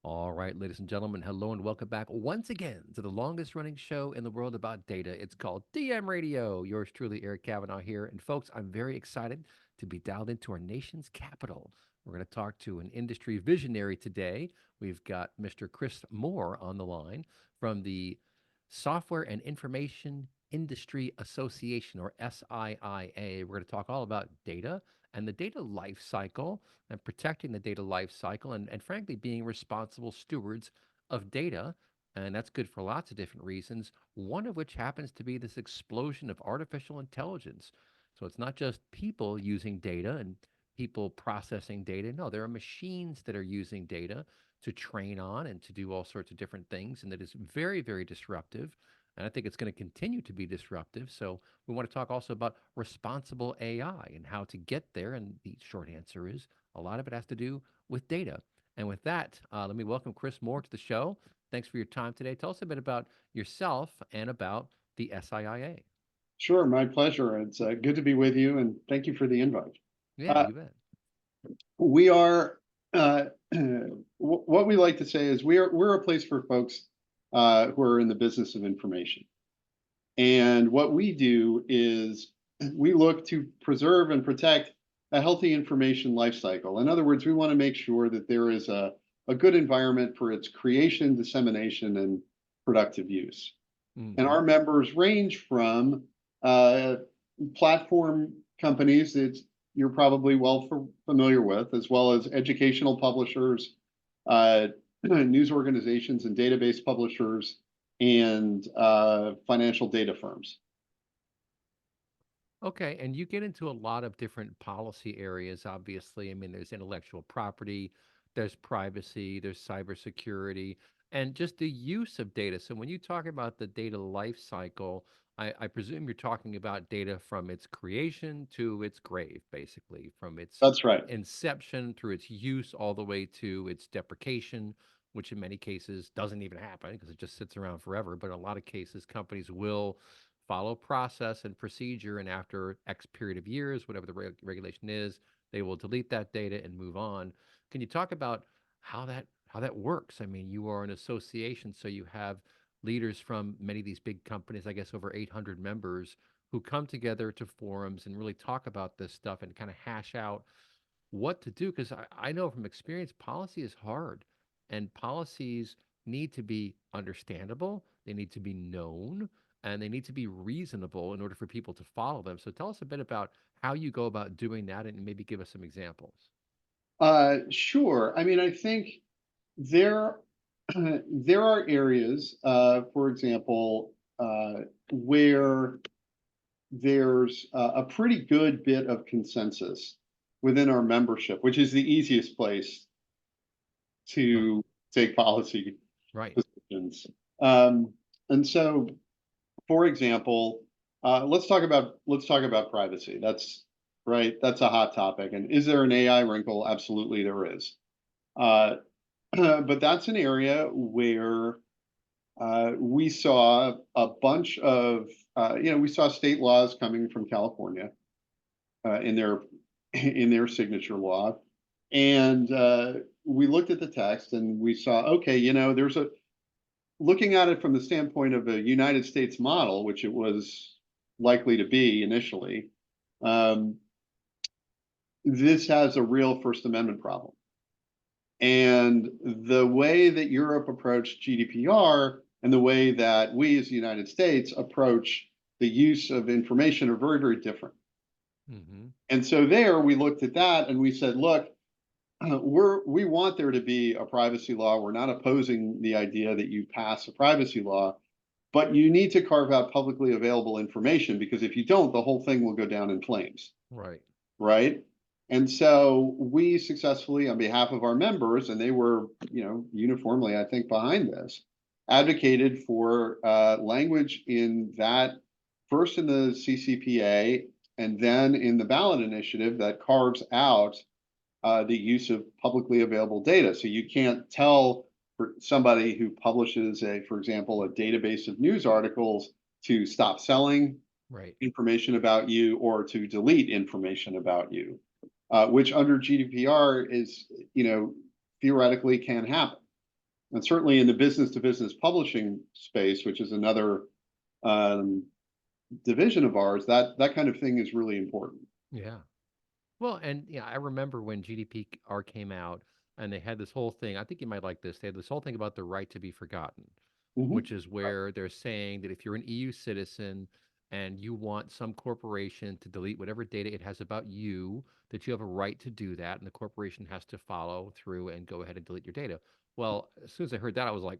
All right, ladies and gentlemen, hello and welcome back once again to the longest running show in the world about data. It's called DM Radio. Yours truly, Eric Kavanagh here. And folks, I'm very excited to be dialed into our nation's capital. We're going to talk to an industry visionary today. We've got Mr. Chris Mohr on the line from the Software and Information Industry Association, or SIIA. We're going to talk all about data and the data life cycle and protecting the data life cycle and frankly being responsible stewards of data. And that's good for lots of different reasons, one of which happens to be this explosion of artificial intelligence. So it's not just people using data and people processing data. No, there are machines that are using data to train on and to do all sorts of different things. And that is very, very disruptive. And I think it's going to continue to be disruptive. So we want to talk also about responsible AI and how to get there. And the short answer is a lot of it has to do with data. And with that, let me welcome Chris Mohr to the show. Thanks for your time today. Tell us a bit about yourself and about the SIIA. Sure, my pleasure. It's good to be with you, and thank you for the invite. Yeah, Uh, you bet. we are what we like to say is we're a place for folks who are in the business of information, and what we do is we look to preserve and protect a healthy information life cycle. In other words, we want to make sure that there is a good environment for its creation, dissemination, and productive use. And Hmm. our members range from uh, platform companies that you're probably familiar with, as well as educational publishers, uh, news organizations, and database publishers, and financial data firms. Okay, and you get into a lot of different policy areas, obviously. I mean, there's intellectual property, there's privacy, there's cybersecurity, and just the use of data. So when you talk about the data life cycle, I presume you're talking about data from its creation to its grave, basically, from its That's right. inception through its use all the way to its deprecation, which in many cases doesn't even happen because it just sits around forever. But in a lot of cases, companies will follow process and procedure, and after X period of years, whatever the regulation is, they will delete that data and move on. Can you talk about how that works? I mean, you are an association, so you have leaders from many of these big companies, I guess over 800 members, who come together to forums and really talk about this stuff and kind of hash out what to do. Because I know from experience, policy is hard, and policies need to be understandable, they need to be known, and they need to be reasonable in order for people to follow them. So tell us a bit about how you go about doing that and maybe give us some examples. Sure. I mean, I think there there are areas, for example, where there's a pretty good bit of consensus within our membership, which is the easiest place Right. to take policy Right. positions. Um, and so, for example, let's talk about privacy. That's right. That's a hot topic. And is there an AI wrinkle? Absolutely, there is. Uh, but that's an area where we saw a bunch of, we saw state laws coming from California in their in their signature law, and we looked at the text and we saw, okay, there's a looking at it from the standpoint of a United States model, which it was likely to be initially. Um, this has a real First Amendment problem. And the way that Europe approached GDPR and the way that we as the United States approach the use of information are very, very different. Hmm. And so there we looked at that and we said, look, we want there to be a privacy law. We're not opposing the idea that you pass a privacy law, but you need to carve out publicly available information because if you don't, the whole thing will go down in flames. Right. Right. And so we successfully, on behalf of our members, and they were, uniformly, I think, behind this, advocated for language in that first in the CCPA and then in the ballot initiative that carves out the use of publicly available data. So you can't tell for somebody who publishes for example, a database of news articles to stop selling Right. information about you or to delete information about you, which under GDPR is, theoretically can happen. And certainly in the business to business publishing space, which is another um, division of ours, that kind of thing is really important. Yeah. Well, and yeah, I remember when GDPR came out and they had this whole thing. I think you might like this. They had this whole thing about the right to be forgotten, Hmm. which is where they're saying that if you're an EU citizen and you want some corporation to delete whatever data it has about you, that you have a right to do that, and the corporation has to follow through and go ahead and delete your data. Well, as soon as I heard that, I was like,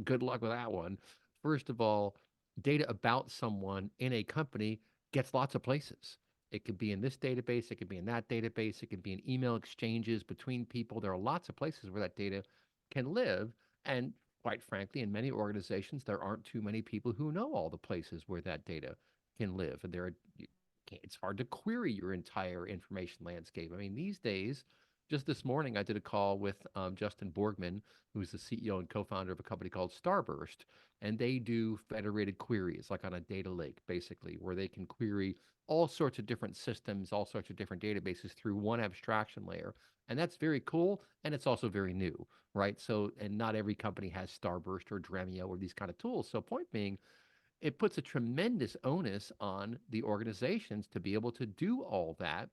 good luck with that one. First of all, data about someone in a company gets lots of places. It could be in this database, it could be in that database, it could be in email exchanges between people. There are lots of places where that data can live. And quite frankly, in many organizations, there aren't too many people who know all the places where that data can live. And it's hard to query your entire information landscape. I mean, these days, just this morning, I did a call with Justin Borgman, who's the CEO and co-founder of a company called Starburst, and they do federated queries, like on a data lake, basically, where they can query all sorts of different systems, all sorts of different databases through one abstraction layer. And that's very cool. And it's also very new, right? So, and not every company has Starburst or Dremio or these kind of tools. So, point being, it puts a tremendous onus on the organizations to be able to do all that.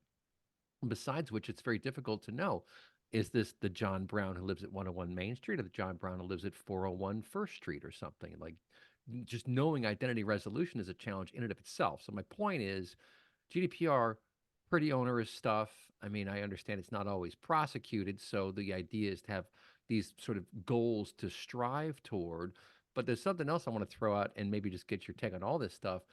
Besides which, it's very difficult to know, is this the John Brown who lives at 101 Main Street or the John Brown who lives at 401 First Street or something? Like, just knowing identity resolution is a challenge in and of itself. So, my point is, GDPR, pretty onerous stuff. I mean, I understand it's not always prosecuted. So, the idea is to have these sort of goals to strive toward. But there's something else I want to throw out and maybe just get your take on all this stuff.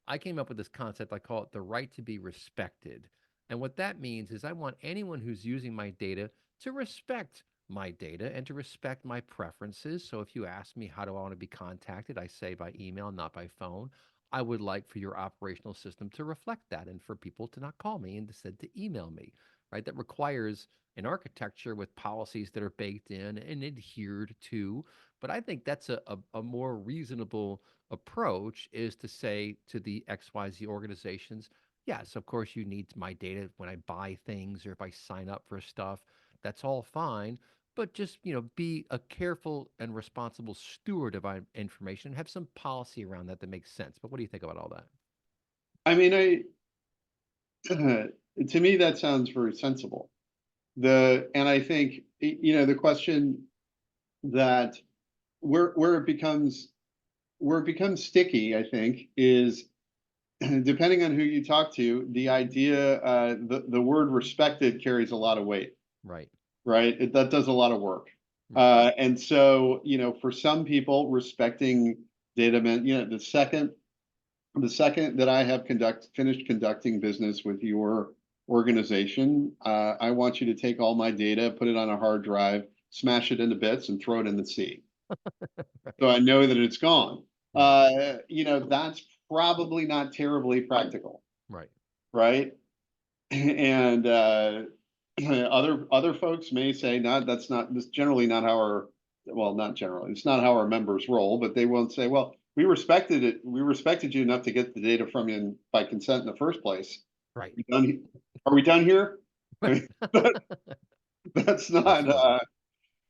I came up with this concept. I call it the right to be respected. And what that means is I want anyone who's using my data to respect my data and to respect my preferences. So if you ask me how do I want to be contacted, I say by email, not by phone. I would like for your operational system to reflect that and for people to not call me and instead to email me, right? That requires an architecture with policies that are baked in and adhered to. But I think that's a more reasonable approach is to say to the XYZ organizations, yes, of course you need my data when I buy things or if I sign up for stuff. That's all fine. But just, be a careful and responsible steward of our information and have some policy around that that makes sense. But what do you think about all that? I mean, I to me that sounds very sensible. And I think the question that where it becomes sticky, I think, is depending on who you talk to, the idea, the word respected carries a lot of weight, Right. right? That does a lot of work. Right. And so, for some people, respecting data meant, the second that I have finished conducting business with your organization, I want you to take all my data, put it on a hard drive, smash it into bits, and throw it in the sea. So Right. I know that it's gone. Right. That's probably not terribly practical, Right. right? And other folks may say, not that's not this generally not how our well, not generally, it's not how our members roll, but they won't say, well, we respected you enough to get the data from you by consent in the first place. Right. We done, are we done here? I mean, that's That's not funny.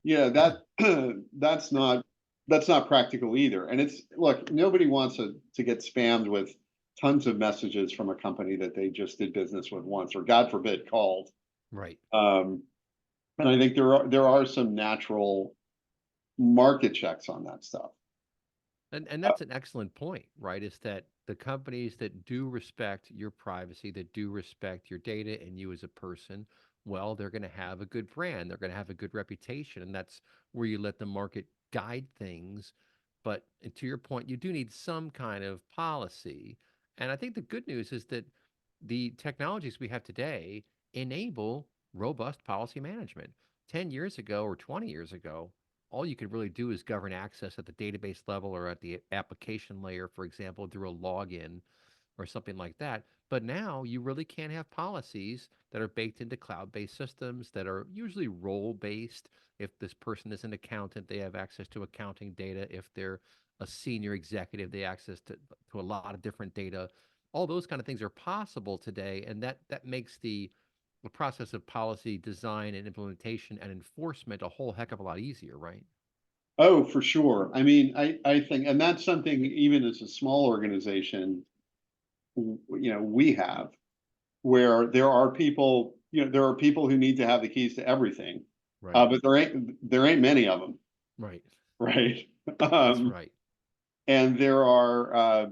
yeah, that's not that's not practical either. And it's look, nobody wants to get spammed with tons of messages from a company that they just did business with once, or God forbid, called. Right. Um, and I think there are some natural market checks on that stuff. And Uh, that's an excellent point, right? Is that the companies that do respect your privacy, that do respect your data and you as a person, well, they're going to have a good brand. They're going to have a good reputation. And that's where you let the market guide things. But to your point, you do need some kind of policy. And I think the good news is that the technologies we have today enable robust policy management. 10 years ago or 20 years ago, all you could really do is govern access at the database level or at the application layer, for example, through a login or something like that. But now you really can't have policies that are baked into cloud based systems that are usually role based. If this person is an accountant, they have access to accounting data. If they're a senior executive, they access to a lot of different data. All those kind of things are possible today. And that makes the process of policy design and implementation and enforcement a whole heck of a lot easier, right? Oh, for sure. I mean, I think, and that's something even as a small organization, we have where there are people, there are people who need to have the keys to everything, Right. but there ain't many of them, Right. right? That's Um, right. and there are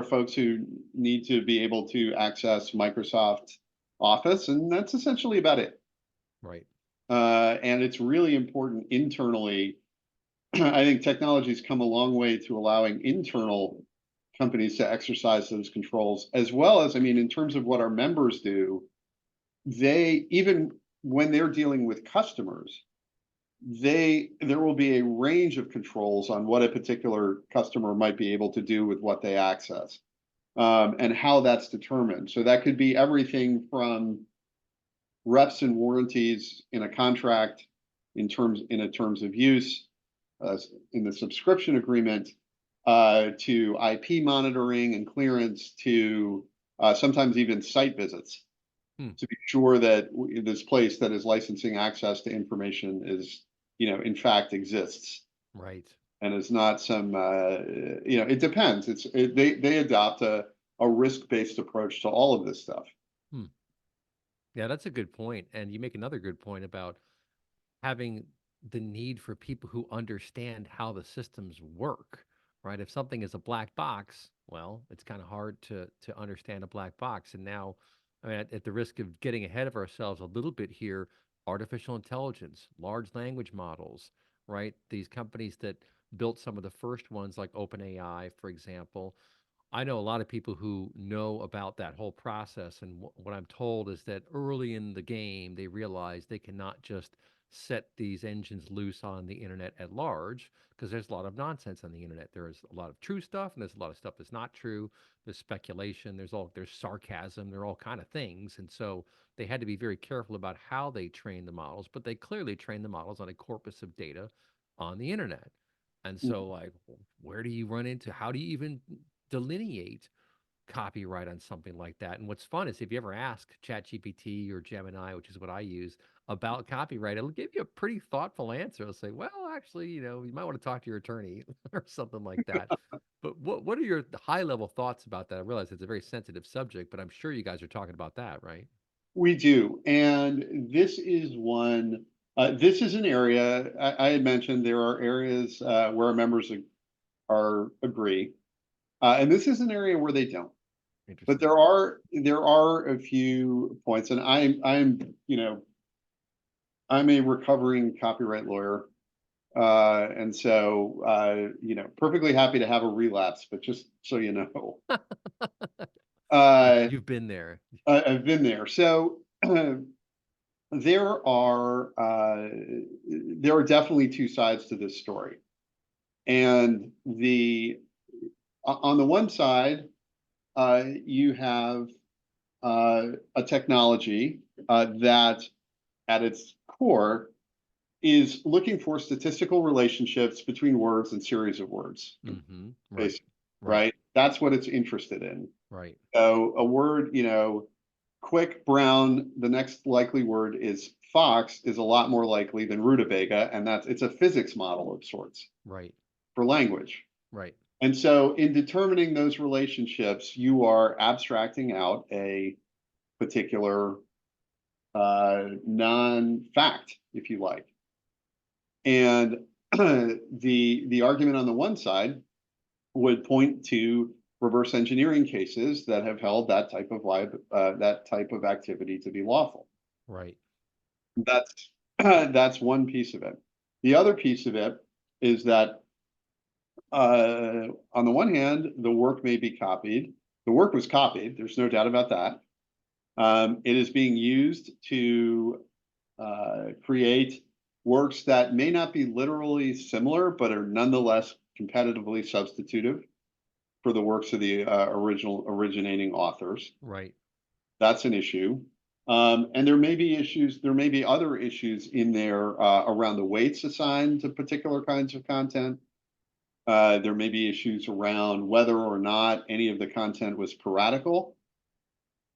folks who need to be able to access Microsoft Office, and that's essentially about it. Right. And it's really important internally. I think technology's come a long way to allowing internal companies to exercise those controls, as well as, I mean, in terms of what our members do, they, even when they're dealing with customers, there will be a range of controls on what a particular customer might be able to do with what they access, and how that's determined. So that could be everything from reps and warranties in a contract, in a terms of use, in the subscription agreement, to IP monitoring and clearance, to sometimes even site visits, Hmm. to be sure that this place that is licensing access to information is, in fact exists, Right. and is not some, it depends. They adopt a risk-based approach to all of this stuff. Hmm. Yeah, that's a good point. And you make another good point about having the need for people who understand how the systems work, right? If something is a black box, well, it's kind of hard to understand a black box. And now, I mean, at the risk of getting ahead of ourselves a little bit here, artificial intelligence, large language models, right? These companies that built some of the first ones, like OpenAI, for example. I know a lot of people who know about that whole process, and what I'm told is that early in the game, they realized they cannot just set these engines loose on the internet at large because there's a lot of nonsense on the internet. There is a lot of true stuff, and there's a lot of stuff that's not true. There's speculation. There's sarcasm. There are all kind of things, and so they had to be very careful about how they train the models. But they clearly train the models on a corpus of data on the internet. And so, like, where do you run into? How do you even delineate copyright on something like that? And what's fun is if you ever ask ChatGPT or Gemini, which is what I use, about copyright, it'll give you a pretty thoughtful answer. It'll say, well, actually, you might want to talk to your attorney or something like that. But what are your high level thoughts about that? I realize it's a very sensitive subject, but I'm sure you guys are talking about that, right? We do, and this is an area I had mentioned. There are areas where our members are agree, and this is an area where they don't. But Interesting. there are a few points, and I'm a recovering copyright lawyer, and so perfectly happy to have a relapse. But just so you know, You've uh, you've been there. I've been there. So there are uh, there are definitely two sides to this story, and on the one side, you have a technology that, at its core, is looking for statistical relationships between words and series of words, Right. basically, Right. right? That's what it's interested in. Right. So a word, quick brown, the next likely word is fox, is a lot more likely than rutabaga, and it's a physics model of sorts Right. for language. Right. And so in determining those relationships, you are abstracting out a particular non-fact, if you like. And the argument on the one side would point to reverse engineering cases that have held that type of activity to be lawful. Right. That's that's one piece of it. The other piece of it is that, on the one hand, the work may be copied. The work was copied. There's no doubt about that. It is being used to create works that may not be literally similar, but are nonetheless competitively substitutive for the works of the original originating authors. Right. That's an issue. And there may be issues, there may be other issues in there around the weights assigned to particular kinds of content. There may be issues around whether or not any of the content was piratical.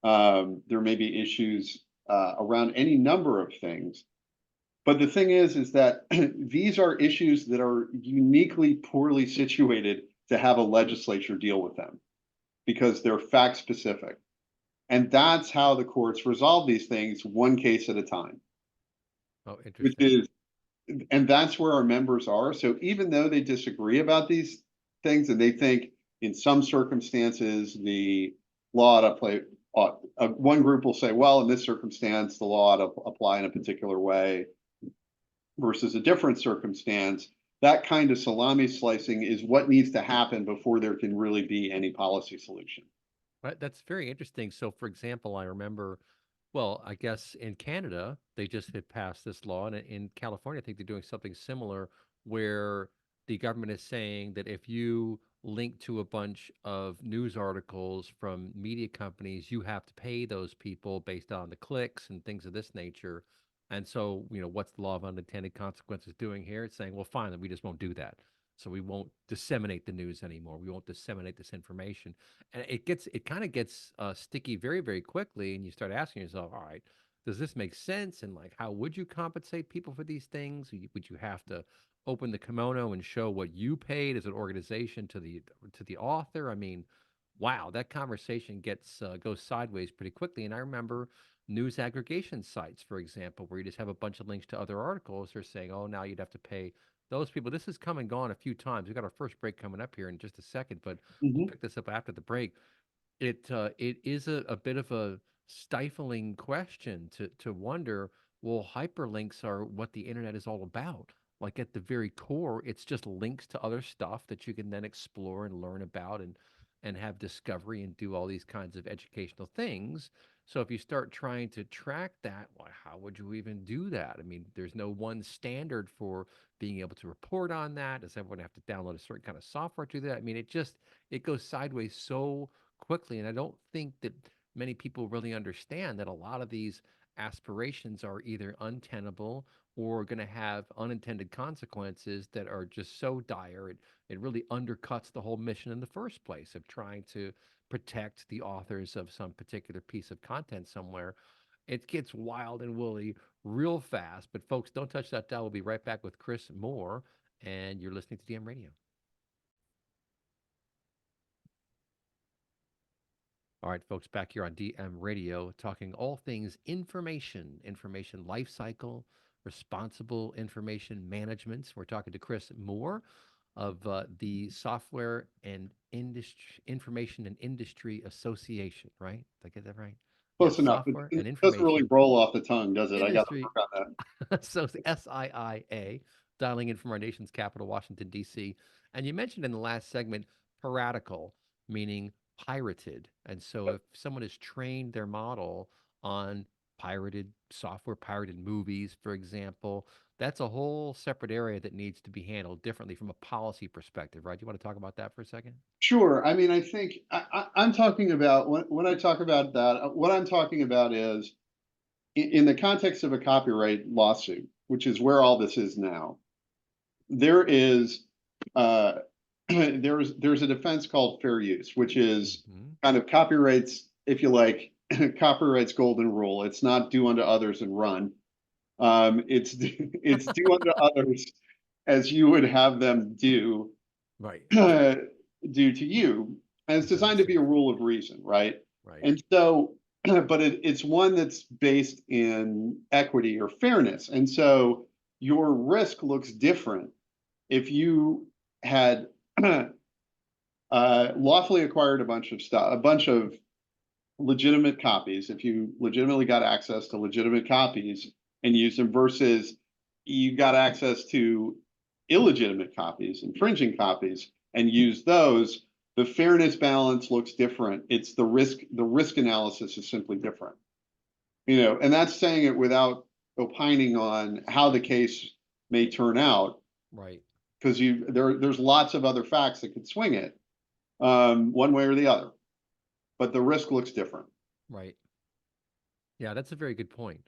There may be issues around any number of things. But the thing is that these are issues that are uniquely poorly situated to have a legislature deal with them because they're fact specific. And that's how the courts resolve these things one case at a time, Oh, which interesting. is, and that's where our members are. So even though they disagree about these things and they think in some circumstances the law ought to play, one group will say, well, in this circumstance, the law ought to apply in a particular way versus a different circumstance. That kind of salami slicing is what needs to happen before there can really be any policy solution. Right, that's very interesting. So, for example, I remember, well, I guess in Canada, they just had passed this law, and in California, I think they're doing something similar where the government is saying that if you link to a bunch of news articles from media companies, you have to pay those people based on the clicks and things of this nature. And so, what's the law of unintended consequences doing here? It's saying, well, fine, then we just won't do that. So we won't disseminate the news anymore. We won't disseminate this information, and it kind of gets sticky very, very quickly, and you start asking yourself, all right, does this make sense? And like, how would you compensate people for these things? Would you have to open the kimono and show what you paid as an organization to the author? I mean, wow, that conversation gets goes sideways pretty quickly. And I remember news aggregation sites, for example, where you just have a bunch of links to other articles. They're saying, oh, now you'd have to pay those people. This has come and gone a few times. We've got our first break coming up here in just a second, but we'll Mm-hmm. pick this up after the break. It is a bit of a stifling question to wonder, well, hyperlinks are what the internet is all about. Like at the very core, it's just links to other stuff that you can then explore and learn about and have discovery and do all these kinds of educational things. So if you start trying to track that, well, how would you even do that? I mean, there's no one standard for being able to report on that. Does everyone have to download a certain kind of software to do that? I mean, it goes sideways so quickly. And I don't think that many people really understand that a lot of these aspirations are either untenable or going to have unintended consequences that are just so dire. It really undercuts the whole mission in the first place of trying to protect the authors of some particular piece of content somewhere. It gets wild and woolly real fast. But folks, don't touch that dial. We'll be right back with Chris Mohr, and you're listening to DM Radio. All right, folks, back here on DM Radio, talking all things information life cycle, responsible information management. We're talking to Chris Mohr of the Software and Industry Information and Industry Association, right? Did I get that right? Close Yes, enough. Software It and doesn't really Information roll off the tongue, does it? I got to Industry. work on So it's SIIA, dialing in from our nation's capital, Washington, D.C. And you mentioned in the last segment piratical, meaning pirated. And so that. if someone has trained their model on pirated software, pirated movies, for example, that's a whole separate area that needs to be handled differently from a policy perspective, right? Do you want to talk about that for a second? Sure. I mean, I think I'm talking about when I talk about that, what I'm talking about is in the context of a copyright lawsuit, which is where all this is now. There is uh, there's a defense called fair use, which is Hmm. kind of copyrights, if you like, copyrights golden rule. It's not do unto others and run. It's it's do unto others as you would have them do Right. do to you. And it's Unto designed to be a themselves. rule of reason, right? Right. And so, but it's one that's based in equity or fairness. And so your risk looks different if you had lawfully acquired a bunch of stuff, a bunch of legitimate copies, if you legitimately got access to legitimate copies and used them versus you got access to illegitimate copies, infringing copies, and use those, the fairness balance looks different. It's the risk analysis is simply different. And that's saying it without opining on how the case may turn out, Right. because there's lots of other facts that could swing it one way or the other, but the risk looks different. Right. Yeah, that's a very good point.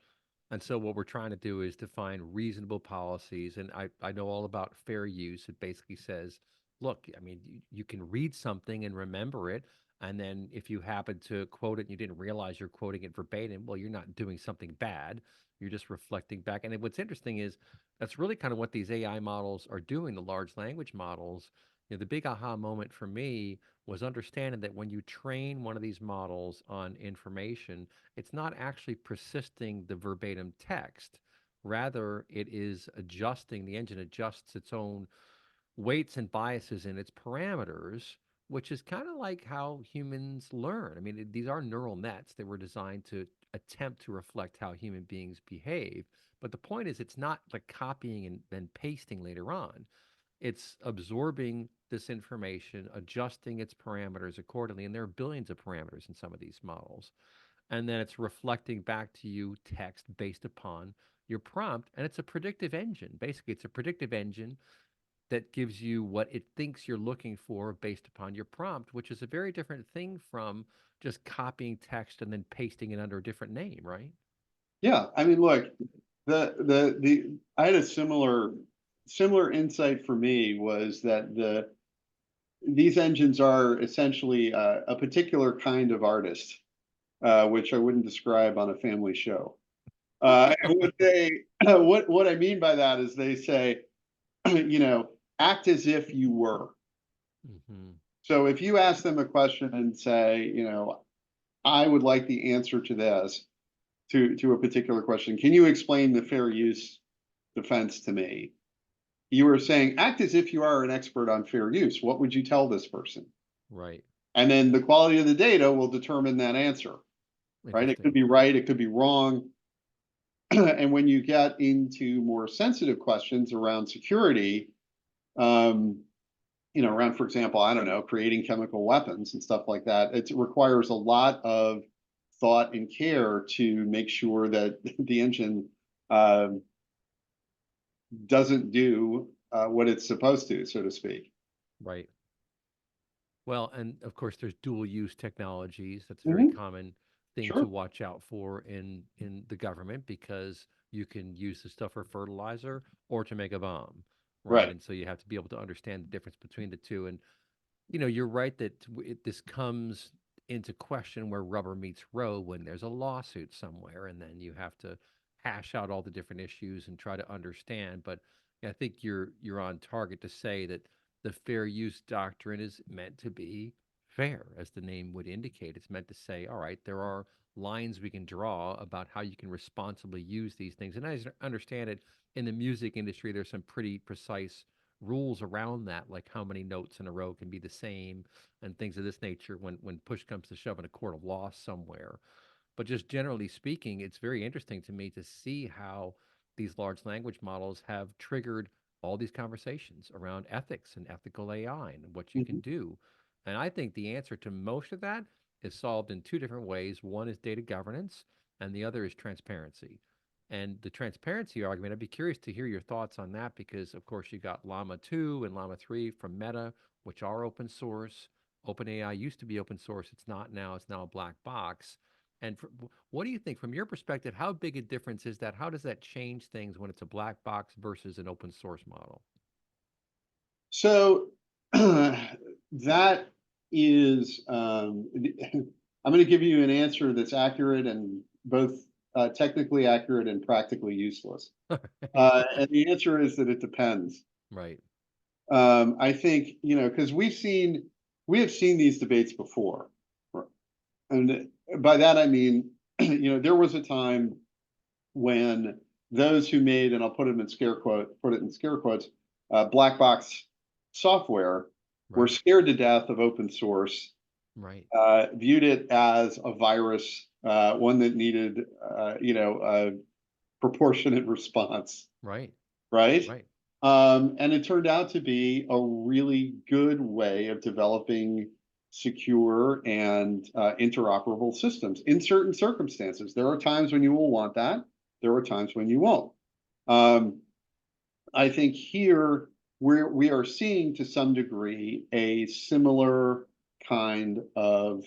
And so what we're trying to do is define reasonable policies. And I know all about fair use. It basically says, look, I mean, you can read something and remember it. And then if you happen to quote it and you didn't realize you're quoting it verbatim, well, you're not doing something bad. You're just reflecting back. And what's interesting is that's really kind of what these AI models are doing, the large language models. The big aha moment for me was understanding that when you train one of these models on information, it's not actually persisting the verbatim text. Rather, it is adjusting, the engine adjusts its own weights and biases in its parameters, which is kind of like how humans learn. I mean, these are neural nets that were designed to attempt to reflect how human beings behave. But the point is, it's not like copying and then pasting later on. It's absorbing this information, adjusting its parameters accordingly. And there are billions of parameters in some of these models. And then it's reflecting back to you text based upon your prompt. And it's a predictive engine. Basically, it's a predictive engine that gives you what it thinks you're looking for based upon your prompt, which is a very different thing from just copying text and then pasting it under a different name, right? Yeah, I mean, look, the I had a similar insight for me was that these engines are essentially a particular kind of artist, which I wouldn't describe on a family show. And what what I mean by that is they say, act as if you were. Hmm. So if you ask them a question and say, I would like the answer to this, to a particular question, can you explain the fair use defense to me? You are saying, act as if you are an expert on fair use. What would you tell this person? Right. And then the quality of the data will determine that answer, right? It could Interesting. be right, it could be wrong. And when you get into more sensitive questions around security, um, around, for example, I don't know, creating chemical weapons and stuff like that, it requires a lot of thought and care to make sure that the engine um, doesn't do what it's supposed to, so to speak. Right. Well, and of course, there's dual use technologies. That's a very Hmm. common thing to Sure. watch out for in the government because you can use the stuff for fertilizer or to make a bomb, right? Right. And so you have to be able to understand the difference between the two. And you're right that this comes into question where rubber meets road when there's a lawsuit somewhere, and then you have to hash out all the different issues and try to understand. But I think you're on target to say that the fair use doctrine is meant to be fair, as the name would indicate. It's meant to say, all right, there are lines we can draw about how you can responsibly use these things. And as I understand it, in the music industry, there's some pretty precise rules around that, like how many notes in a row can be the same and things of this nature when push comes to shove in a court of law somewhere. But just generally speaking, it's very interesting to me to see how these large language models have triggered all these conversations around ethics and ethical AI and what you can Mhm. do. And I think the answer to most of that is solved in two different ways. One is data governance, and the other is transparency. And the transparency argument, I'd be curious to hear your thoughts on that because, of course, you got Llama 2 and Llama 3 from Meta, which are open source. OpenAI used to be open source. It's not now. It's now a black box. And what do you think, from your perspective, how big a difference is that? How does that change things when it's a black box versus an open source model? So that is, I'm going to give you an answer that's accurate and both technically accurate and practically useless. And the answer is that it depends. Right. I think, because we have seen these debates before. And by that, I mean, there was a time when those who made, and I'll put it in scare quotes, black box software were Right. scared to death of open source, Right. viewed it as a virus, one that needed, a proportionate response, Right. right? Right. And it turned out to be a really good way of developing secure and interoperable systems in certain circumstances. There are times when you will want that. There are times when you won't. Um, I think here we are seeing to some degree a similar kind of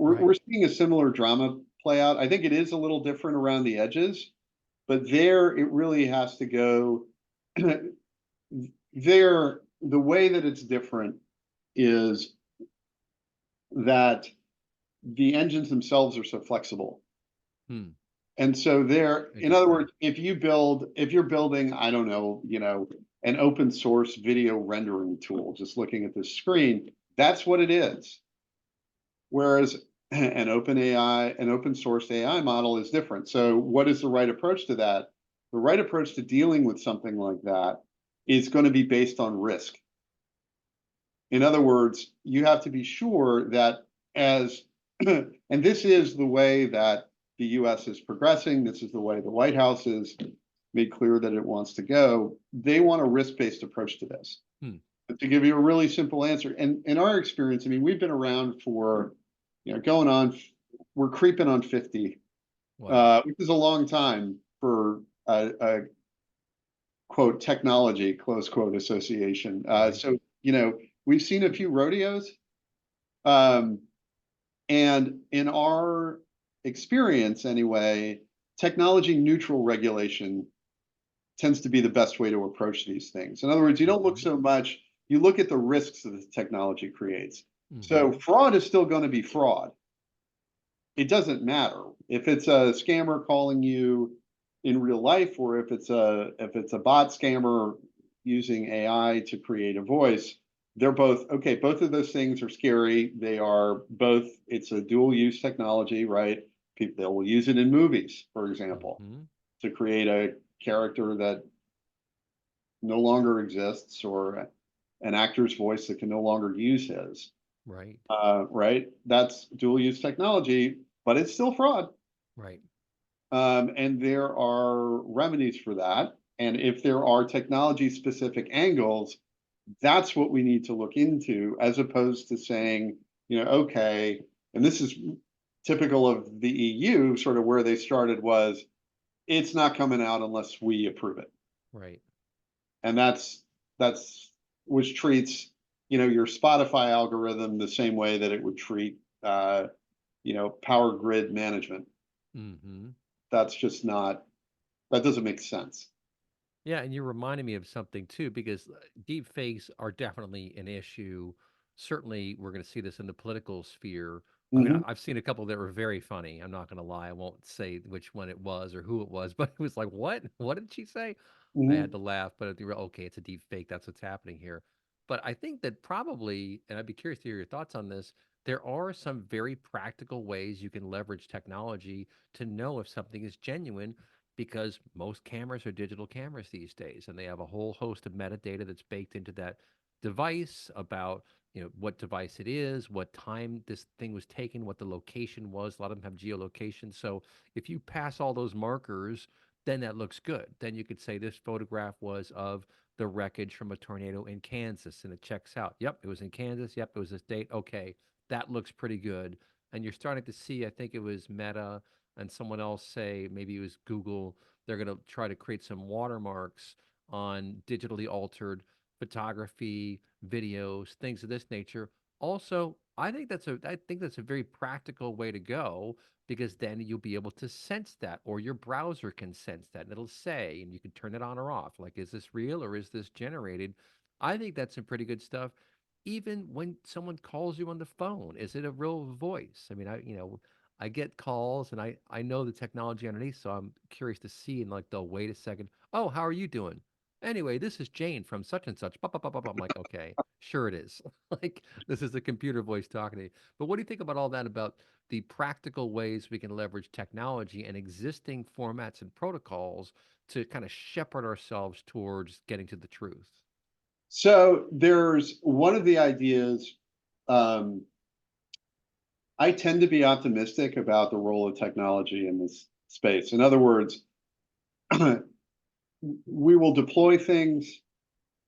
Right. we're seeing a similar drama play out. I think it is a little different around the edges, but there it really has to go there. The way that it's different is that the engines themselves are so flexible. Hmm. And so there, in other Interesting. words, if you're building, I don't know, an open source video rendering tool, just looking at this screen, that's what it is. Whereas an open source AI model is different. So what is the right approach to that? The right approach to dealing with something like that is going to be based on risk. In other words, you have to be sure that as, and this is the way that the US is progressing, this is the way the White House has made clear that it wants to go. They want a risk-based approach to this. Hmm. But to give you a really simple answer, and in our experience, I mean, we've been around for, going on, we're creeping on 50, Wow. which is a long time for a quote technology, close quote association. Right. So, we've seen a few rodeos. Um, and in our experience, anyway, technology neutral regulation tends to be the best way to approach these things. In other words, you don't look Mm-hmm. so much, you look at the risks that the technology creates. So Mm-hmm. fraud is still going to be fraud. It doesn't matter if it's a scammer calling you in real life or if it's a bot scammer using AI to create a voice. They're both okay. Both of those things are scary. They are both. It's a dual use technology, right? People they will use it in movies, for example, Mm-hmm. to create a character that no longer exists or an actor's voice that can no longer use his. Right. Right? That's dual use technology, but it's still fraud. Right. And there are remedies for that. And if there are technology specific angles, that's what we need to look into as opposed to saying, okay, and this is typical of the EU, sort of where they started was it's not coming out unless we approve it. Right. And that's which treats your Spotify algorithm the same way that it would treat power grid management. Mm-hmm. That's just not that doesn't make sense. Yeah, and you're reminding me of something too, because deep fakes are definitely an issue. Certainly, we're going to see this in the political sphere. I mean, Hmm. I've seen a couple that were very funny. I'm not going to lie. I won't say which one it was or who it was, but it was like, what? What did she say? I had Hmm. to laugh, but okay, it's a deep fake. That's what's happening here. But I think that probably, and I'd be curious to hear your thoughts on this, there are some very practical ways you can leverage technology to know if something is genuine because most cameras are digital cameras these days and they have a whole host of metadata that's baked into that device about what device it is, what time this thing was taken, what the location was. A lot of them have geolocation. So if you pass all those markers, then that looks good. Then you could say this photograph was of the wreckage from a tornado in Kansas and it checks out. Yep, it was in Kansas. Yep, it was this date. Okay, that looks pretty good. And you're starting to see, I think it was Meta and someone else say, maybe it was Google, they're going to try to create some watermarks on digitally altered photography, videos, things of this nature. Also, I think that's a very practical way to go because then you'll be able to sense that or your browser can sense that and it'll say and you can turn it on or off like is this real or is this generated. I think that's some pretty good stuff. Even when someone calls you on the phone, is it a real voice? I mean, I get calls and I know the technology underneath, so I'm curious to see and like they'll wait a second. Oh, how are you doing? Anyway, this is Jane from such and such. Bop, bop, bop, bop. I'm like, okay, sure it is. Like this is a computer voice talking to you. But what do you think about all that about the practical ways we can leverage technology and existing formats and protocols to kind of shepherd ourselves towards getting to the truth? So there's one of the ideas. Um, I tend to be optimistic about the role of technology in this space. In other words, we will deploy things,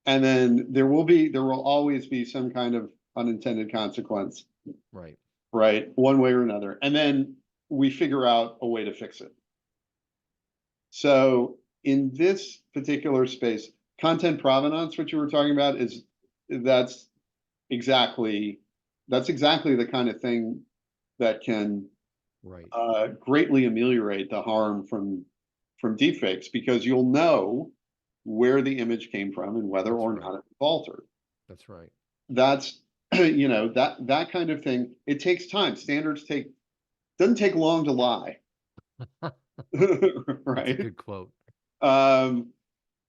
and then there will always be some kind of unintended consequence, Right. right? One way or another, and then we figure out a way to fix it. So in this particular space, content provenance, what you were talking about, is that's exactly that's exactly the kind of thing that can Right. greatly ameliorate the harm from deepfakes because you'll know where the image came from and whether That's or right. not it was altered. That's right. That's that kind of thing. It takes time. Standards take doesn't take long to lie. That's a right? good quote. Um,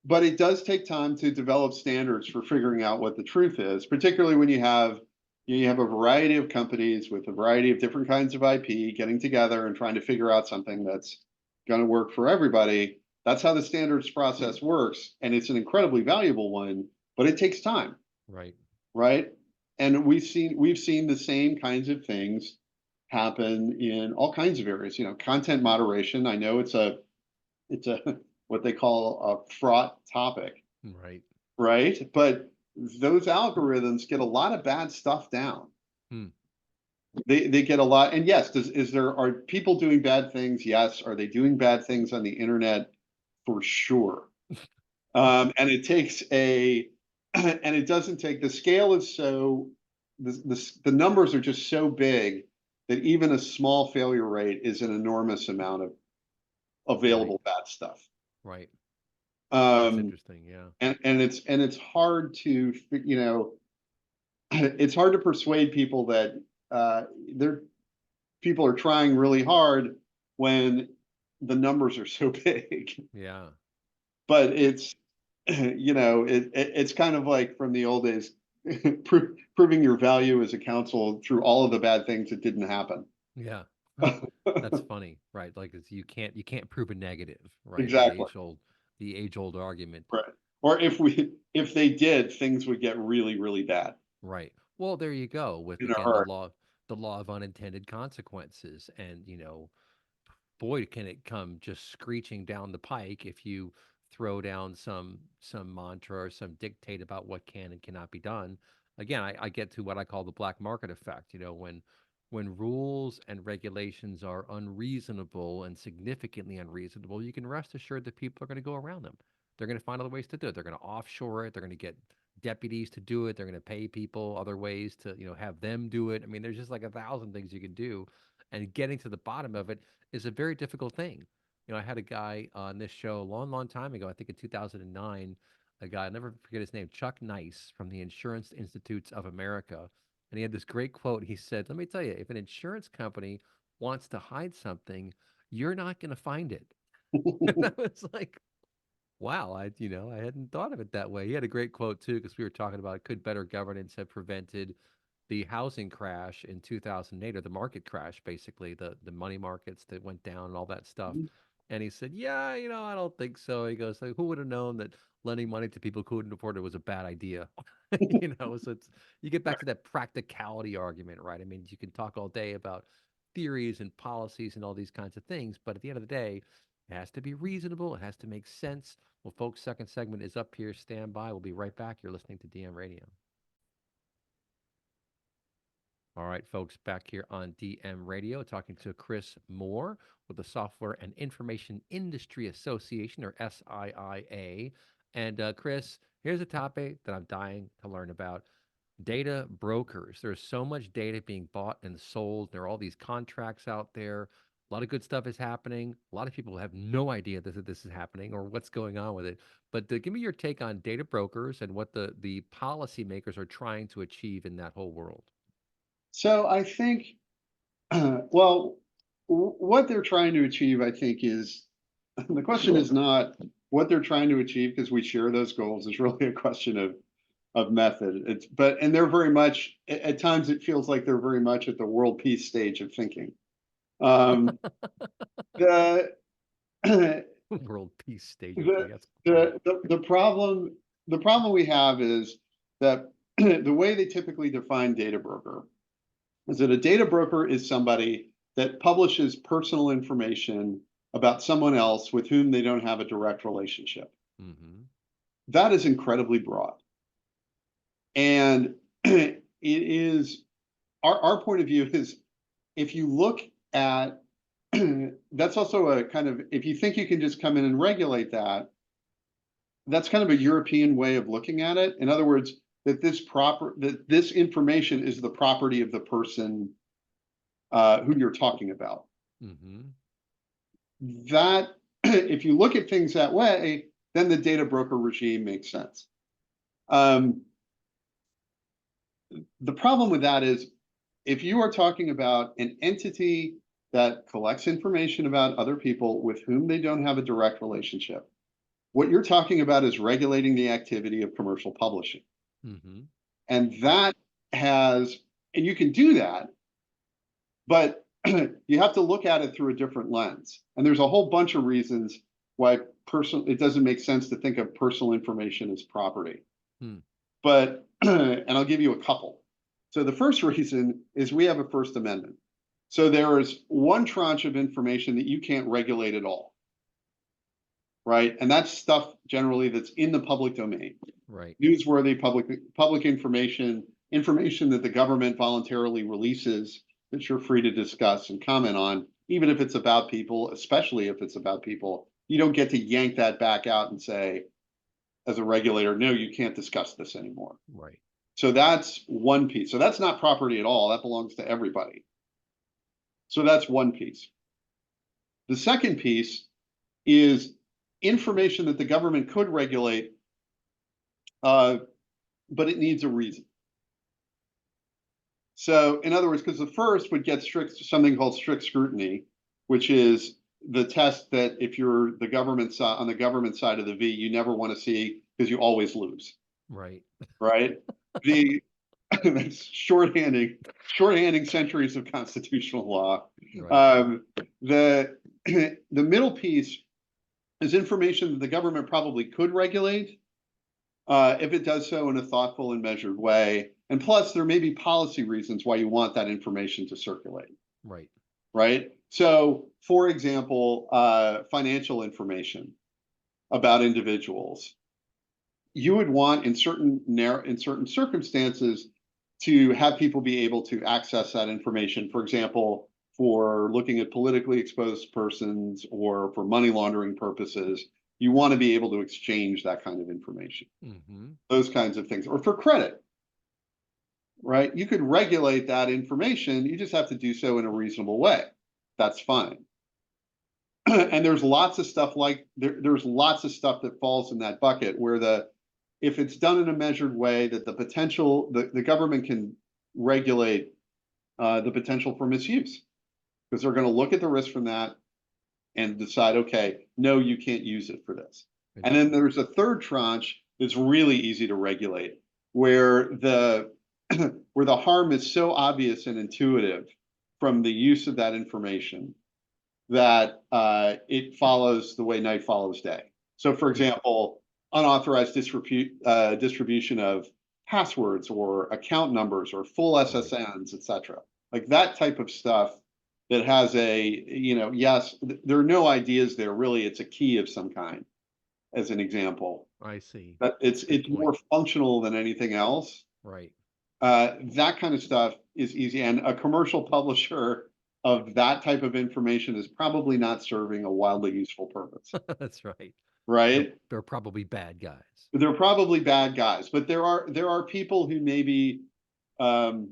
but it does take time to develop standards for figuring out what the truth is, particularly when you have a variety of companies with a variety of different kinds of IP getting together and trying to figure out something that's going to work for everybody. That's how the standards process works, and it's an incredibly valuable one, but it takes time, Right. right? And we've seen the same kinds of things happen in all kinds of areas. Content moderation. I know it's a what they call a fraught topic, Right. right? But those algorithms get a lot of bad stuff down. Hmm. They get a lot, and yes, are people doing bad things? Yes. Are they doing bad things on the internet? For sure. And it takes a and it doesn't take the scale is so the numbers are just so big that even a small failure rate is an enormous amount of Right. available bad stuff. Right. That's Um, interesting. Yeah. and it's hard to it's hard to persuade people that they're people are trying really hard when the numbers are so big. Yeah. But it's it's kind of like from the old days, proving your value as a council through all of the bad things that didn't happen. Yeah. That's funny, right? Like you can't prove a negative, right? Exactly. The age old argument. Right. Or if they did, things would get really, really bad Right. Well, there you go with in a again hurry. the law of unintended consequences. And, boy, can it come just screeching down the pike if you throw down some mantra or some dictate about what can and cannot be done. Again, I get to what I call the black market effect. When rules and regulations are unreasonable and significantly unreasonable, you can rest assured that people are going to go around them. They're going to find other ways to do it. They're going to offshore it. They're going to get deputies to do it. They're going to pay people other ways to, have them do it. I mean, there's just like a thousand things you can do. And getting to the bottom of it is a very difficult thing. I had a guy on this show a long, long time ago, I think in 2009, a guy, I'll never forget his name, Chuck Nice from the Insurance Institutes of America. And he had this great quote. He said, "Let me tell you, if an insurance company wants to hide something, you're not going to find it." And I was like, wow, I hadn't thought of it that way. He had a great quote too, because we were talking about could better governance have prevented the housing crash in 2008, or the market crash, basically the money markets that went down and all that stuff. And he said, "Yeah, I don't think so." He goes, like, "Who would have known that lending money to people who couldn't afford it was a bad idea?" So you get back to that practicality argument, right? I mean, you can talk all day about theories and policies and all these kinds of things, but at the end of the day, it has to be reasonable. It has to make sense. Well, folks, second segment is up here. Stand by. We'll be right back. You're listening to DM Radio. All right, folks, back here on DM Radio, talking to Chris Mohr with the Software and Information Industry Association, or SIIA. And Chris, here's a topic that I'm dying to learn about: data brokers. There's so much data being bought and sold. There are all these contracts out there. A lot of good stuff is happening. A lot of people have no idea that this is happening or what's going on with it. But give me your take on data brokers and what the policymakers are trying to achieve in that whole world. So I think, well, what they're trying to achieve, I think, is the question is not what they're trying to achieve because we share those goals. It's really a question of method. And they're very much at times it feels like they're very much at the world peace stage of thinking. Um, the World peace stage of thing. the That's funny. the problem we have is that the way they typically define data broker is that a data broker is somebody that publishes personal information about someone else with whom they don't have a direct relationship. Hmm. That is incredibly broad. And it is our point of view is if you look at that's also a kind of if you think you can just come in and regulate that, that's kind of a European way of looking at it. In other words, that this information is the property of the person who you're talking about. Hmm. That if you look at things that way, then the data broker regime makes sense. Um, the problem with that is if you are talking about an entity that collects information about other people with whom they don't have a direct relationship. What you're talking about is regulating the activity of commercial publishing. Mm-hmm. And Right. that has, and you can do that, but you have to look at it through a different lens. And there's a whole bunch of reasons why it doesn't make sense to think of personal information as property. Hmm. But, and I'll give you a couple. So the first reason is we have a First Amendment. So there is one tranche of information that you can't regulate at all, right? And that's stuff generally that's in the public domain. Right. Newsworthy public information, information that the government voluntarily releases that you're free to discuss and comment on, even if it's about people, especially if it's about people. You don't get to yank that back out and say, as a regulator, no, you can't discuss this anymore. Right. So that's one piece. So that's not property at all. That belongs to everybody. So that's one piece. The second piece is information that the government could regulate, but it needs a reason. So in other words, because the first would get something called strict scrutiny, which is the test that if you're the government side on the government side of the V, you never want to see because you always lose. Right. Right. The that's shorthanding centuries of constitutional law. Right. The the middle piece is information that the government probably could regulate if it does so in a thoughtful and measured way. And plus, there may be policy reasons why you want that information to circulate. Right. Right. So, for example, financial information about individuals, you would want in certain circumstances to have people be able to access that information. For example, for looking at politically exposed persons or for money laundering purposes, you want to be able to exchange that kind of information. Mm-hmm. Those kinds of things, or for credit, right? You could regulate that information. You just have to do so in a reasonable way. That's fine. And there's lots of stuff there's lots of stuff that falls in that bucket where if it's done in a measured way, that the government can regulate the potential for misuse, because they're going to look at the risk from that and decide, okay, no, you can't use it for this. And then there's a third tranche that's really easy to regulate, where the where the harm is so obvious and intuitive from the use of that information that it follows the way night follows day. So, for example, unauthorized distribution of passwords or account numbers or full SSNs, et cetera. Like that type of stuff that has yes, there are no ideas there. Really, it's a key of some kind, as an example. I see. But it's more functional than anything else. Right. That kind of stuff is easy. And a commercial publisher of that type of information is probably not serving a wildly useful purpose. That's right. Right? They're probably bad guys. They're probably bad guys, but there are people who maybe who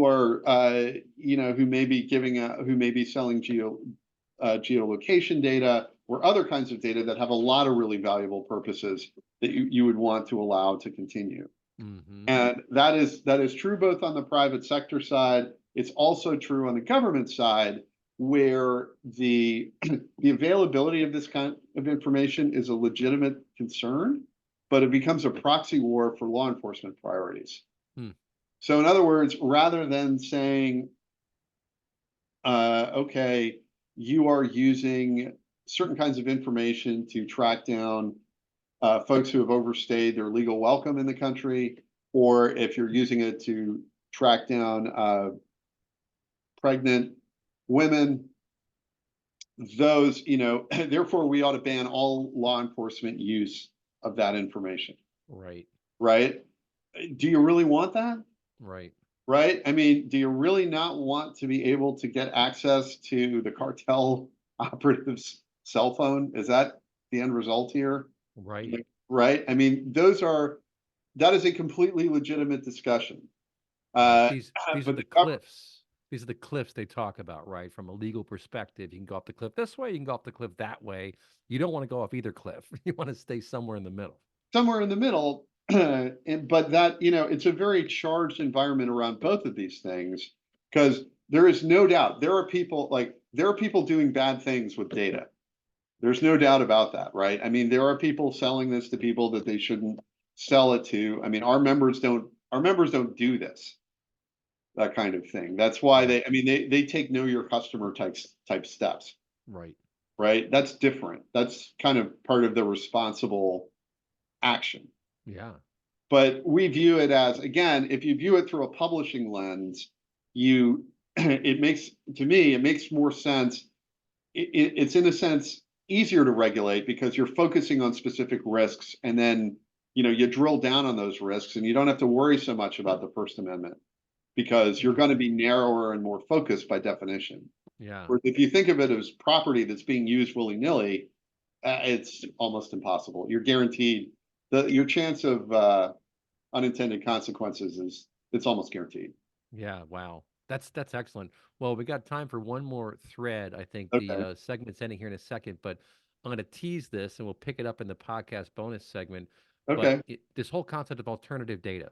are who may be selling geolocation data or other kinds of data that have a lot of really valuable purposes that you would want to allow to continue. Mm-hmm. And that is true both on the private sector side. It's also true on the government side, where the availability of this kind of information is a legitimate concern, but it becomes a proxy war for law enforcement priorities. Hmm. So in other words, rather than saying, okay, you are using certain kinds of information to track down folks who have overstayed their legal welcome in the country, or if you're using it to track down pregnant women, those, therefore we ought to ban all law enforcement use of that information. Right. Right? Do you really want that? Right. Right? I mean, do you really not want to be able to get access to the cartel operative's cell phone? Is that the end result here? Right. Right? I mean, that is a completely legitimate discussion. These are the cliffs. These are the cliffs they talk about, right? From a legal perspective, you can go off the cliff this way, you can go off the cliff that way. You don't want to go off either cliff. You want to stay somewhere in the middle. Somewhere in the middle. But that, it's a very charged environment around both of these things, because there is no doubt there are people doing bad things with data. There's no doubt about that, right? I mean, there are people selling this to people that they shouldn't sell it to. I mean, our members don't do this, that kind of thing. That's why Right. they take know your customer type steps, Right. right? That's different. That's kind of part of the responsible action. Yeah. But we view it as, again, if you view it through a publishing lens, you it makes to me it makes more sense. It's in a sense easier to regulate because you're focusing on specific risks, and then you drill down on those risks, and you don't have to worry so much about the First Amendment because you're going to Interesting. be narrower and more focused by definition. Yeah. Whereas if you think of it as property that's being used willy-nilly, it's almost impossible. You're guaranteed your chance of unintended consequences is it's almost guaranteed. Yeah, wow. That's excellent. Well, we got time for one more thread. I think the Okay. segment's ending here in a second, but I'm going to tease this and we'll pick it up in the podcast bonus segment. But Okay. this whole concept of alternative data,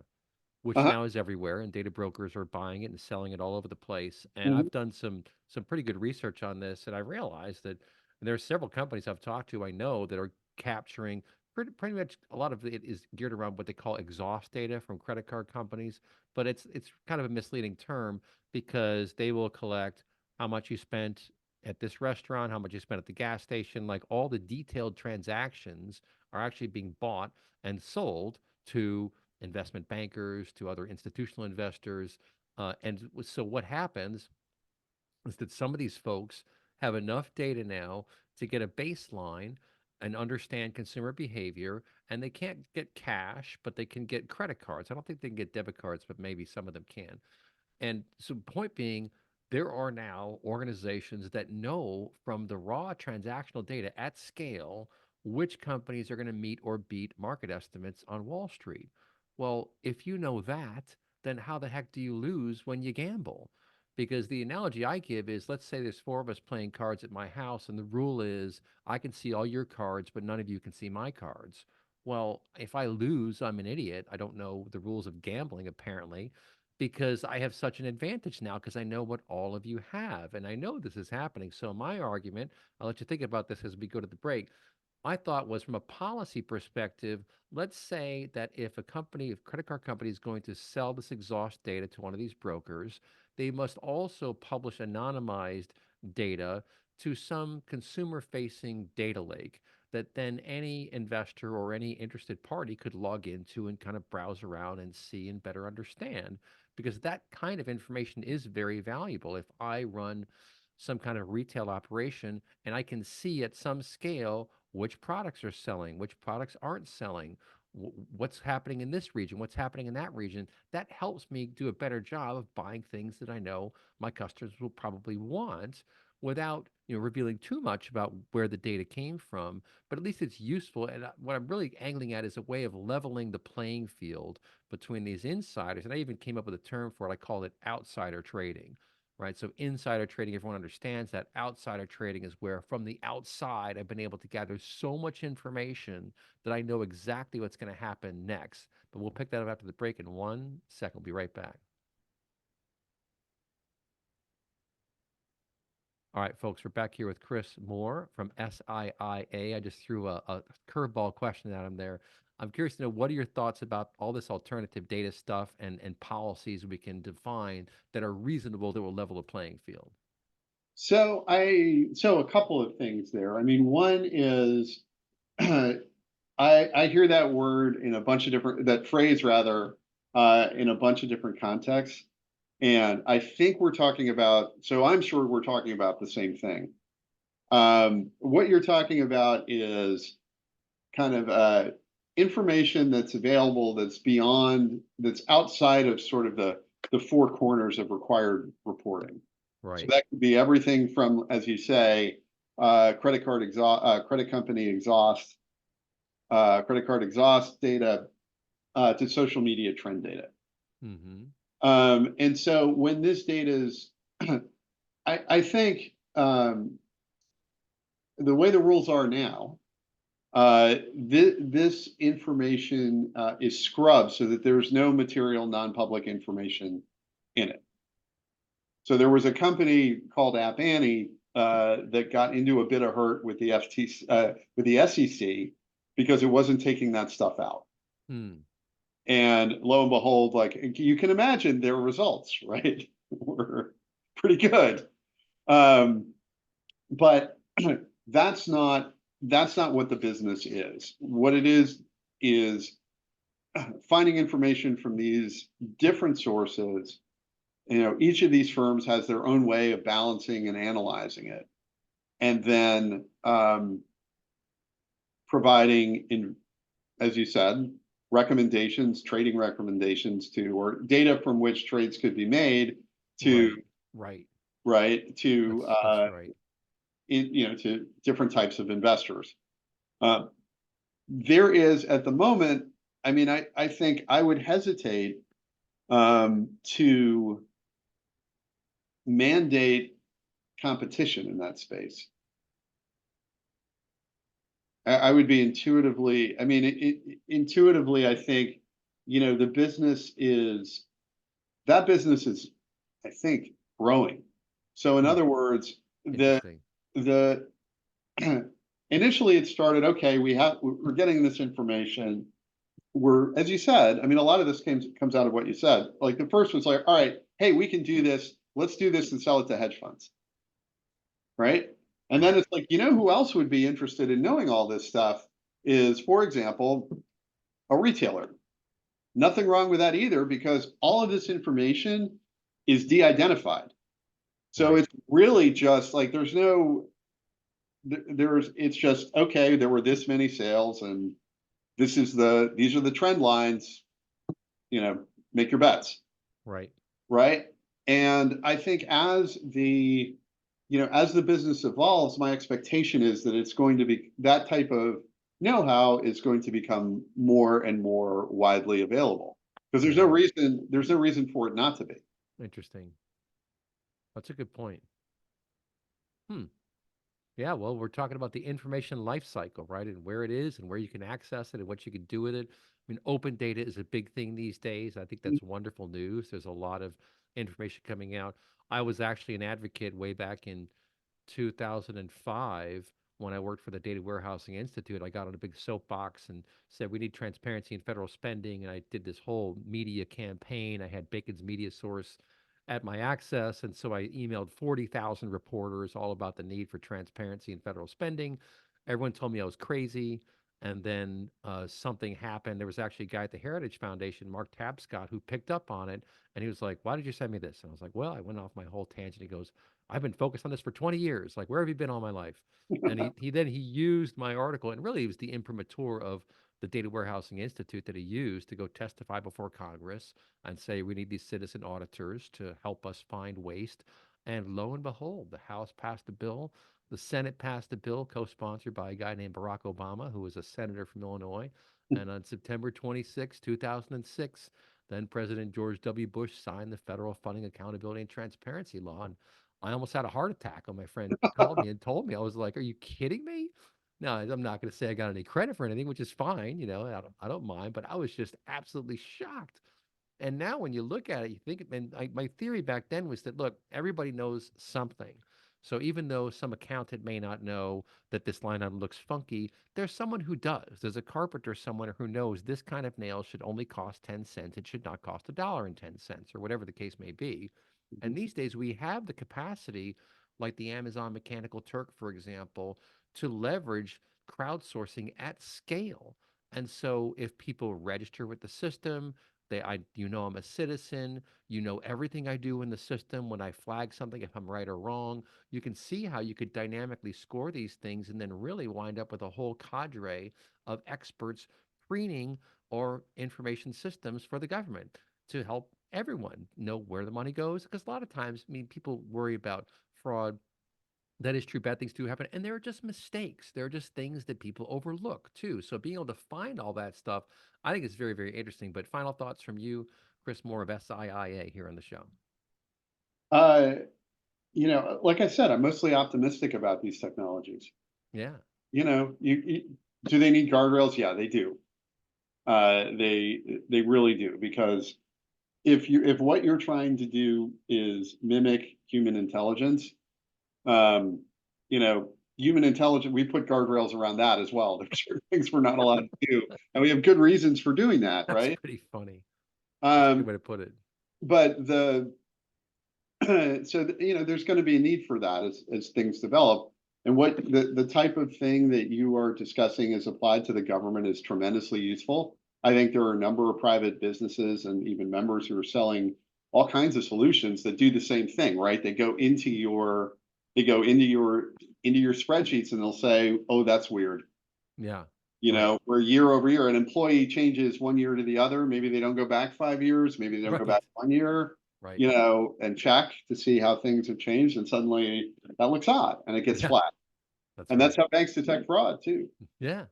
which Uh-huh. now is everywhere, and data brokers are buying it and selling it all over the place. And Mhm. I've done some pretty good research on this, and I realized that there are several companies I've talked to I know that are capturing pretty much a lot of it is geared around what they call exhaust data from credit card companies, but it's kind of a misleading term because they will collect how much you spent at this restaurant, how much you spent at the gas station, like all the detailed transactions are actually being bought and sold to investment bankers, to other institutional investors. So what happens is that some of these folks have enough data now to get a baseline and understand consumer behavior, and they can't get cash, but they can get credit cards. I don't think they can get debit cards, but maybe some of them can. And so, point being, there are now organizations that know from the raw transactional data at scale which companies are going to meet or beat market estimates on Wall Street. Well, if you know that, then how the heck do you lose when you gamble? Because the analogy I give is, let's say there's four of us playing cards at my house, and the rule is I can see all your cards, but none of you can see my cards. Well, if I lose, I'm an idiot. I don't know the rules of gambling, apparently, because I have such an advantage now because I know what all of you have. And I know this is happening. So, my argument, I'll let you think about this as we go to the break. My thought was from a policy perspective, let's say that if credit card company is going to sell this exhaust data to one of these brokers, they must also publish anonymized data to some consumer facing data lake that then any investor or any interested party could log into and kind of browse around and see and better understand. Because that kind of information is very valuable. If I run some kind of retail operation and I can see at some scale which products are selling, which products aren't selling, what's happening in this region, what's happening in that region. That helps me do a better job of buying things that I know my customers will probably want without revealing too much about where the data came from. But at least it's useful. And what I'm really angling at is a way of leveling the playing field between these insiders. And I even came up with a term for it. I call it outsider trading, right? So insider trading, everyone understands that. Outsider trading is where from the outside, I've been able to gather so much information that I know exactly what's going to happen next. But we'll pick that up after the break in 1 second. We'll be right back. All right, folks, we're back here with Chris Mohr from SIIA. I just threw a curveball question at him there. I'm curious to know, what are your thoughts about all this alternative data stuff and policies we can define that are reasonable that will level the playing field? So a couple of things there. I mean, one is I hear that word in a bunch of different that phrase rather in a bunch of different contexts. And I think we're talking about, so I'm sure we're talking about the same thing. What you're talking about is kind of information that's available that's outside of sort of the four corners of required reporting. So Right. that could be everything from, as you say, credit company exhaust, credit card exhaust data to social media trend data. Mm-hmm. And so when this data is, I think the way the rules are now, this information is scrubbed so that there's no material non-public information in it. So there was a company called App Annie that got into a bit of hurt with the with the SEC because it wasn't taking that stuff out. Hmm. And lo and behold, like you can imagine, their results, right, were pretty good. But that's not what the business is. What it is finding information from these different sources. Each of these firms has their own way of balancing and analyzing it, and then providing, as you said, recommendations, trading recommendations to, or data from which trades could be made to, Right. right, to That's right. to different types of investors. There is at the moment, I mean, I think I would hesitate to mandate competition in that space. I would be intuitively, I mean, intuitively, I think, the business is, I think, growing. So in Hmm. other words, Interesting. the initially it started, okay, we're getting this information. As you said, I mean, a lot of this comes out of what you said. Like the first was like, all right, hey, we can do this. Let's do this and sell it to hedge funds. Right. And then Right. it's like, who else would be interested in knowing all this stuff is, for example, a retailer. Nothing wrong with that either, because all of this information is de-identified. So Right. it's really just like it's just, okay, there were this many sales and these are the trend lines, make your bets. Right. Right. And I think as the business evolves, my expectation is that it's going to be that type of know-how is going to become more and more widely available, because Yeah. there's no reason for it not to be. Interesting. That's a good point. Hmm. Yeah, well, we're talking about the information life cycle, right? And where it is and where you can access it and what you can do with it. I mean, open data is a big thing these days. I think that's wonderful news. There's a lot of information coming out. I was actually an advocate way back in 2005 when I worked for the Data Warehousing Institute. I got on a big soapbox and said we need transparency in federal spending. And I did this whole media campaign. I had Bacon's Media Source at my access. And so I emailed 40,000 reporters all about the need for transparency in federal spending. Everyone told me I was crazy. And then something happened. There was actually a guy at the Heritage Foundation, Mark Tapscott, who picked up on it. And he was like, "Why did you send me this?" And I was like, "Well, I went off my whole tangent." He goes, "I've been focused on this for 20 years. Like, where have you been all my life?" And he used my article, and really it was the imprimatur of the Data Warehousing Institute that he used to go testify before Congress and say we need these citizen auditors to help us find waste. And lo and behold, the House passed a bill. The Senate passed a bill co-sponsored by a guy named Barack Obama, who was a senator from Illinois. And on September 26, 2006, then President George W. Bush signed the Federal Funding Accountability and Transparency Law. And I almost had a heart attack when my friend called me and told me. I was like, "Are you kidding me?" No, I'm not going to say I got any credit for anything, which is fine. I don't mind, but I was just absolutely shocked. And now when you look at it, you think, and my theory back then was that, look, everybody knows something. So even though some accountant may not know that this line item looks funky, there's someone who does. There's a carpenter somewhere who knows this kind of nail should only cost 10 cents. It should not cost $1.10 or whatever the case may be. And these days we have the capacity, like the Amazon Mechanical Turk, for example, to leverage crowdsourcing at scale. And so if people register with the system, I'm a citizen. You know everything I do in the system. When I flag something, if I'm right or wrong, you can see how you could dynamically score these things and then really wind up with a whole cadre of experts preening or information systems for the government to help everyone know where the money goes. Because a lot of times, I mean, people worry about fraud. That is true. Bad things do happen. And they're just mistakes. They're just things that people overlook too. So being able to find all that stuff, I think is very, very interesting. But final thoughts from you, Chris Mohr of SIIA here on the show. Uh, like I said, I'm mostly optimistic about these technologies. Yeah. Do they need guardrails? Yeah, they do. They really do, because if what you're trying to do is mimic human intelligence, um, you know, human intelligence, we put guardrails around that as well. There's certain things we're not allowed to do, and we have good reasons for doing that, That's right? pretty funny. That's a good Um, way to put it. but the so there's going to be a need for that as things develop. And what the type of thing that you are discussing is applied to the government is tremendously useful. I think there are a number of private businesses and even members who are selling all kinds of solutions that do the same thing, right? They go into your spreadsheets and they'll say, "Oh, that's weird." Yeah. Right. Where year over year, an employee changes one year to the other. Maybe they don't go back 5 years. Maybe they don't go Right. back one year, Right. and check to see how things have changed. And suddenly that looks odd and it gets Yeah. flat. That's And that's right. how banks detect fraud too, Yeah.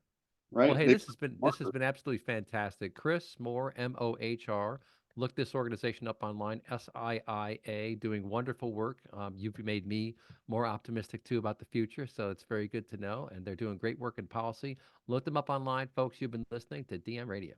Well, right? hey, They this put has been this has markers. been absolutely fantastic. Chris Mohr, Mohr. Look this organization up online, SIIA, doing wonderful work. You've made me more optimistic too about the future, so it's very good to know. And they're doing great work in policy. Look them up online, folks. You've been listening to DM Radio.